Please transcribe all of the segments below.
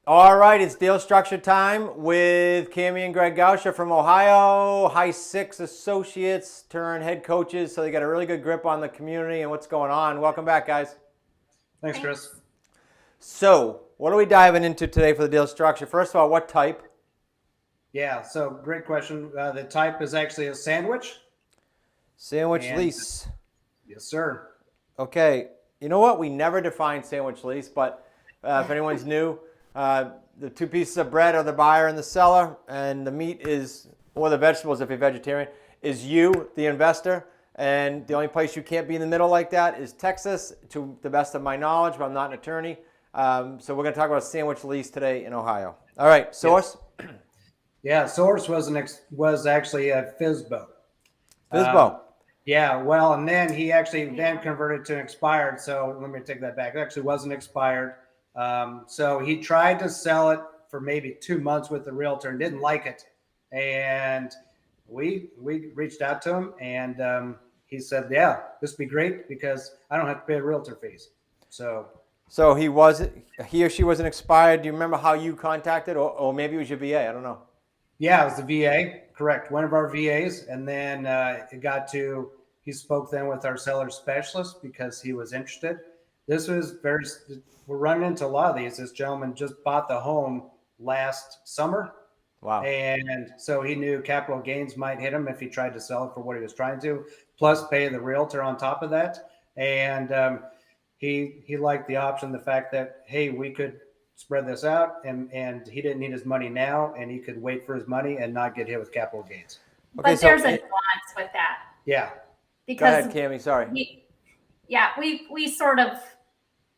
All right, it's deal structure time with Cami and Greg Gausha from Ohio, High Six Associates turned head coaches, so they got a really good grip on the community and what's going on. Welcome back, guys. Thanks, Chris. So, what are we diving into today for the deal structure? First of all, what type? Yeah, so great question. The type is actually a sandwich. Sandwich And- lease. Yes, sir. Okay, you know what? We never defined sandwich lease, but if anyone's new, the two pieces of bread are the buyer and the seller, and the meat is, or the vegetables if you're vegetarian, is you, the investor. And the only place you can't be in the middle like that is Texas, to the best of my knowledge, but I'm not an attorney. So we're going to talk about sandwich lease today in Ohio. All right, source? Yeah, source was actually a FISBO. FISBO. Yeah, well, and then he actually then converted to expired. So let me take that back. It actually wasn't expired. So he tried to sell it for maybe 2 months with the realtor and didn't like it. And we reached out to him, and he said, "Yeah, this would be great because I don't have to pay realtor fees." So he or she wasn't expired. Do you remember how you contacted, or maybe it was your VA? I don't know. yeah, it was the VA, correct. One of our VAs, and then he spoke then with our seller specialist because he was interested. We're running into a lot of these. This gentleman just bought the home last summer. Wow. And so he knew capital gains might hit him if he tried to sell it for what he was trying to, plus pay the realtor on top of that. And he liked the option, the fact that, hey, we could spread this out, and he didn't need his money now, and he could wait for his money and not get hit with capital gains. Okay, but there's a nuance with that. Yeah. Because go ahead, Cami. Sorry. We sort of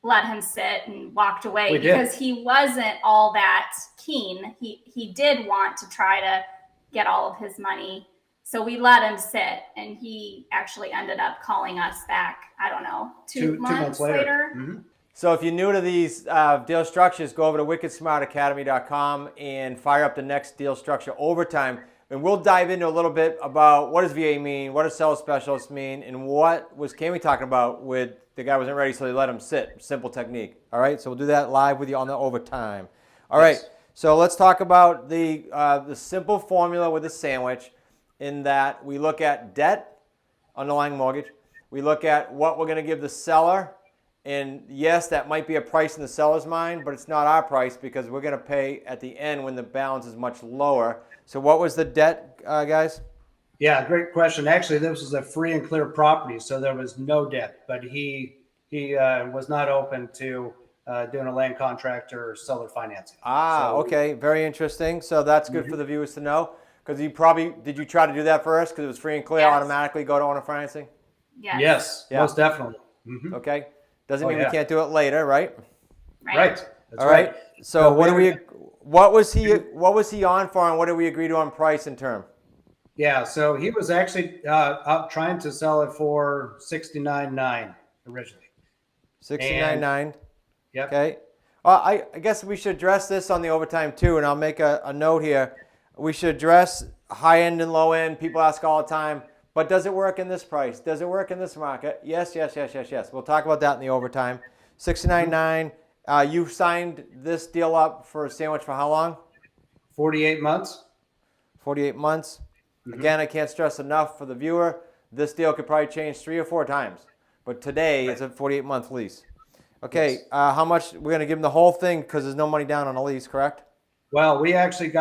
let him sit and walked away We because did. he wasn't all that keen. He did want to try to get all of his money. So we let him sit, and he actually ended up calling us back, I don't know, two months later. Mm-hmm. So if you're new to these deal structures, go over to wickedsmartacademy.com and fire up the next deal structure overtime. And we'll dive into a little bit about what does VA mean, what does sales specialists mean, and what was Cami talking about with the guy wasn't ready, so they let him sit. Simple technique. All right, so we'll do that live with you on the overtime. All right, so let's talk about the simple formula with the sandwich, in that we look at debt, underlying mortgage. We look at what we're going to give the seller. And yes, that might be a price in the seller's mind, but it's not our price because we're going to pay at the end when the balance is much lower. So what was the debt, guys? Yeah, great question. Actually, this was a free and clear property, so there was no debt. But he was not open to doing a land contract or seller financing. Okay, very interesting. So that's good for the viewers to know, because did you try to do that first because it was free and clear, automatically go to owner financing? Yes, most definitely. Mm-hmm. Okay. Doesn't mean we can't do it later, right? Right. That's all right. So what was he on for, and what did we agree to on price and term? Yeah, so he was actually out trying to sell it for $69,900 originally. $69,900. Yep. Okay. I guess we should address this on the overtime too, and I'll make a note here. We should address high end and low end. People ask all the time, but does it work in this price? Does it work in this market? Yes. We'll talk about that in the overtime. $69,900. You signed this deal up for a sandwich for how long? 48 months. 48 months. Again, I can't stress enough for the viewer, this deal could probably change 3 or 4 times. But today, it's a 48-month lease. Okay, how much? We're going to give him the whole thing because there's no money down on a lease, correct? Well, we actually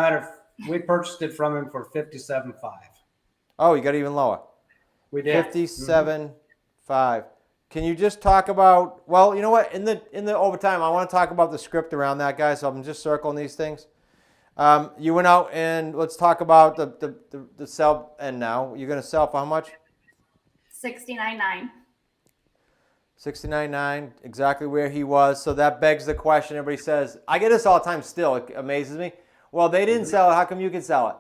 we purchased it from him for $57,500. Oh, you got even lower. We did. $57,500. Can you just talk about, well, you know what, in the overtime, I want to talk about the script around that, guys, so I'm just circling these things. You went out, and let's talk about the sell end now. You're going to sell for how much? $69,900. $69,900, exactly where he was. So that begs the question. Everybody says, I get this all the time still. It amazes me. Well, they didn't sell it. How come you can sell it?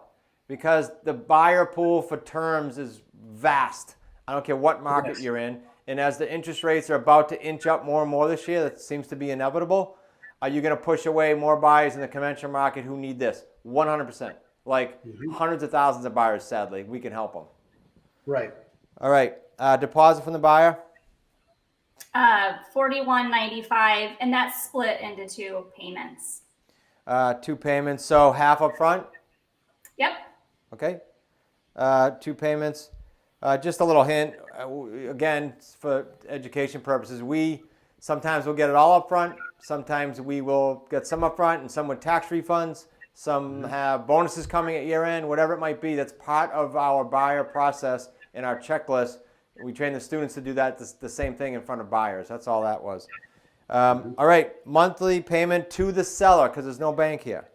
Because the buyer pool for terms is vast. I don't care what market you're in. And as the interest rates are about to inch up more and more this year, that seems to be inevitable, are you going to push away more buyers in the conventional market who need this? 100%. Like hundreds of thousands of buyers, sadly. We can help them. Right. All right. Deposit from the buyer? $41.95, and that's split into 2 payments. 2 payments. So half up front. Yep. Okay. 2 payments. Just a little hint. Again, for education purposes, we sometimes we'll get it all up front. Sometimes we will get some up front and some with tax refunds. Some have bonuses coming at year end, whatever it might be. That's part of our buyer process in our checklist. We train the students to do that, the same thing in front of buyers. That's all that was. All right, monthly payment to the seller because there's no bank here.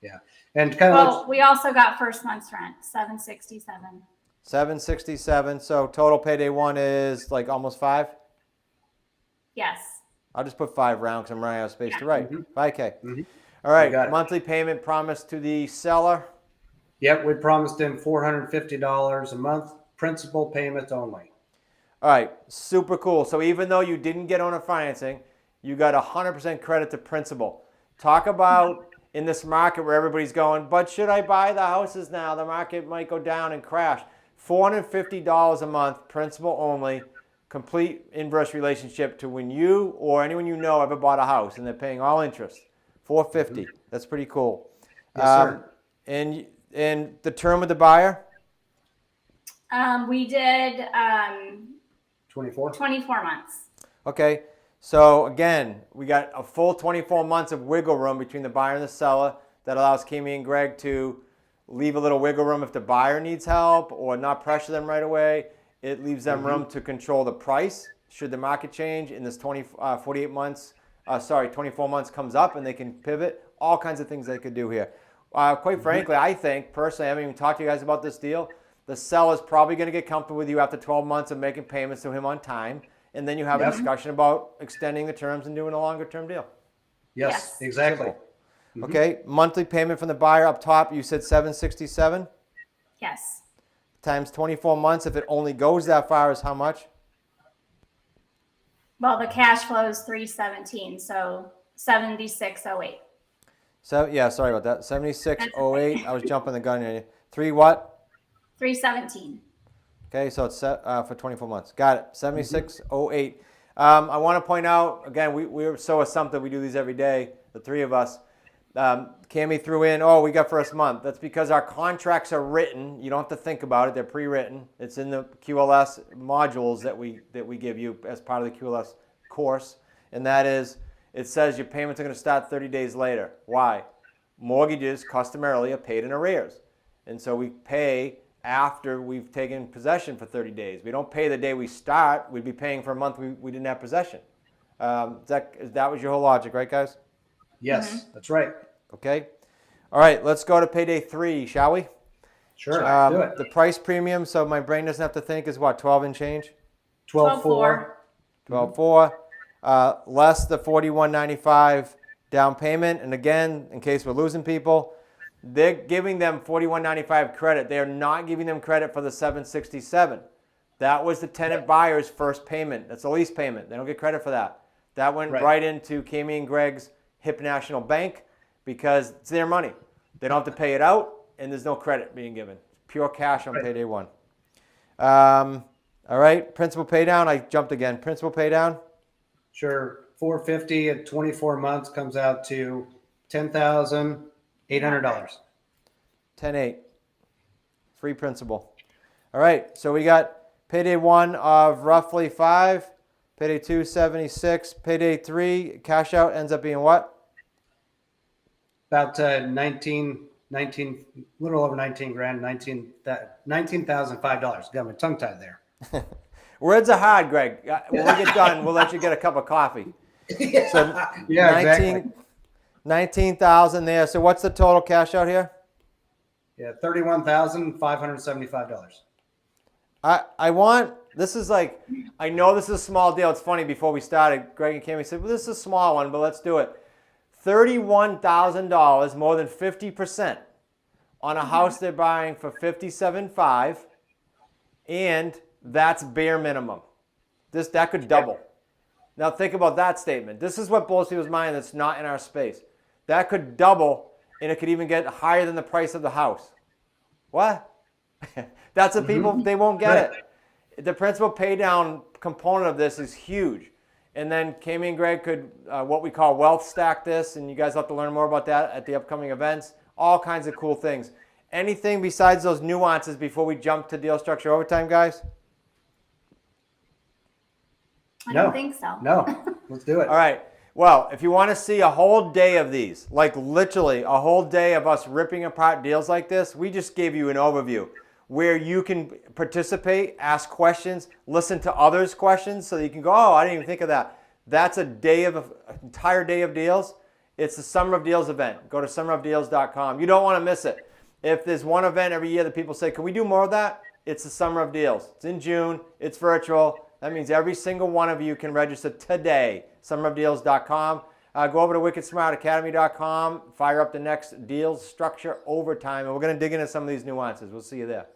Yeah. And kind of Well, we also got first month's rent, $767. $767. So total payday 1 is like almost 5. Yes. I'll just put 5 round because I'm running out of space to write. 5K. Mm-hmm. All You got right, it. monthly payment promised to the seller. Yep, we promised him $450 a month, principal payments only. All right, super cool. So even though you didn't get owner financing, you got 100% credit to principal. Talk about in this market where everybody's going, but should I buy the houses now? The market might go down and crash. $450 a month, principal only, complete inverse relationship to when you or anyone you know ever bought a house and they're paying all interest. $450. That's pretty cool. Yes, sir. And the term of the buyer? We did 24. 24 months. Okay. So again, we got a full 24 months of wiggle room between the buyer and the seller that allows Kimmy and Greg to leave a little wiggle room if the buyer needs help or not pressure them right away. It leaves them room to control the price should the market change in this 24 months comes up and they can pivot. All kinds of things they could do here. Quite frankly, I think personally, I haven't even talked to you guys about this deal. The seller's probably going to get comfortable with you after 12 months of making payments to him on time. And then you have a discussion about extending the terms and doing a longer term deal. Yes, Yes. exactly. Simple. Okay, monthly payment from the buyer up top, you said $767 Yes. times 24 months. If it only goes that far, is how much? Well, the cash flow is 317, so 7608. So yeah, sorry about that. 7608. I was jumping the gun here. 3 what? 317. Okay, so it's set for 24 months. Got it. 7608. I want to point out again, we're so assumptive. We do these every day. The 3 of us. Cammie threw in, we got first month. That's because our contracts are written. You don't have to think about it. They're pre-written. It's in the QLS modules that we give you as part of the QLS course. And that is, it says your payments are going to start 30 days later. Why? Mortgages customarily are paid in arrears. And so we pay after we've taken possession for 30 days. We don't pay the day we start. We'd be paying for a month we didn't have possession. That was your whole logic, right, guys? Yes, that's right. Okay. All right, let's go to payday 3, shall we? Sure, let's do it. The price premium, so my brain doesn't have to think, is what, 12 and change? 12.4. 12.4. Less the $41.95 down payment. And again, in case we're losing people, they're giving them $41.95 credit. They are not giving them credit for the $767. That was the tenant buyer's first payment. That's a lease payment. They don't get credit for that. That went right into Kimmy and Greg's Hip National Bank because it's their money. They don't have to pay it out, and there's no credit being given. Pure cash on payday 1. All right, principal pay down. I jumped again. Principal pay down. Sure. $450 at 24 months comes out to $10,800. 10.8. Free principal. All right, so we got payday 1 of roughly 5, payday 2 76, payday 3 cash out ends up being what? About 19, a little over 19 grand, $19,005. Got my tongue tied there. Words are hard, Greg. When we get done, we'll let you get a cup of coffee. So Yeah, exactly. 19,000 there. So what's the total cash out here? Yeah, $31,575. I want, this is like, I know this is a small deal. It's funny, before we started, Greg and Kimmy said, well, this is a small one, but let's do it. $31,000, more than 50% on a house they're buying for $57,500, and that's bare minimum. That could double. Now think about that statement. This is what blows people's mind that's not in our space. That could double, and it could even get higher than the price of the house. What? That's what people, they won't get it. The principal pay down component of this is huge. And then Kami and Greg could what we call wealth stack this, and you guys have to learn more about that at the upcoming events. All kinds of cool things. Anything besides those nuances before we jump to deal structure overtime, guys? I don't think so. No, let's do it. All right. Well, if you want to see a whole day of these, like literally a whole day of us ripping apart deals like this, we just gave you an overview where you can participate, ask questions, listen to others' questions so that you can go, oh, I didn't even think of that. That's an entire day of deals. It's the Summer of Deals event. Go to summerofdeals.com. You don't want to miss it. If there's one event every year that people say, can we do more of that? It's the Summer of Deals. It's in June. It's virtual. That means every single one of you can register today. Summerofdeals.com. Go over to wickedsmartacademy.com. Fire up the next deals structure overtime. And we're going to dig into some of these nuances. We'll see you there.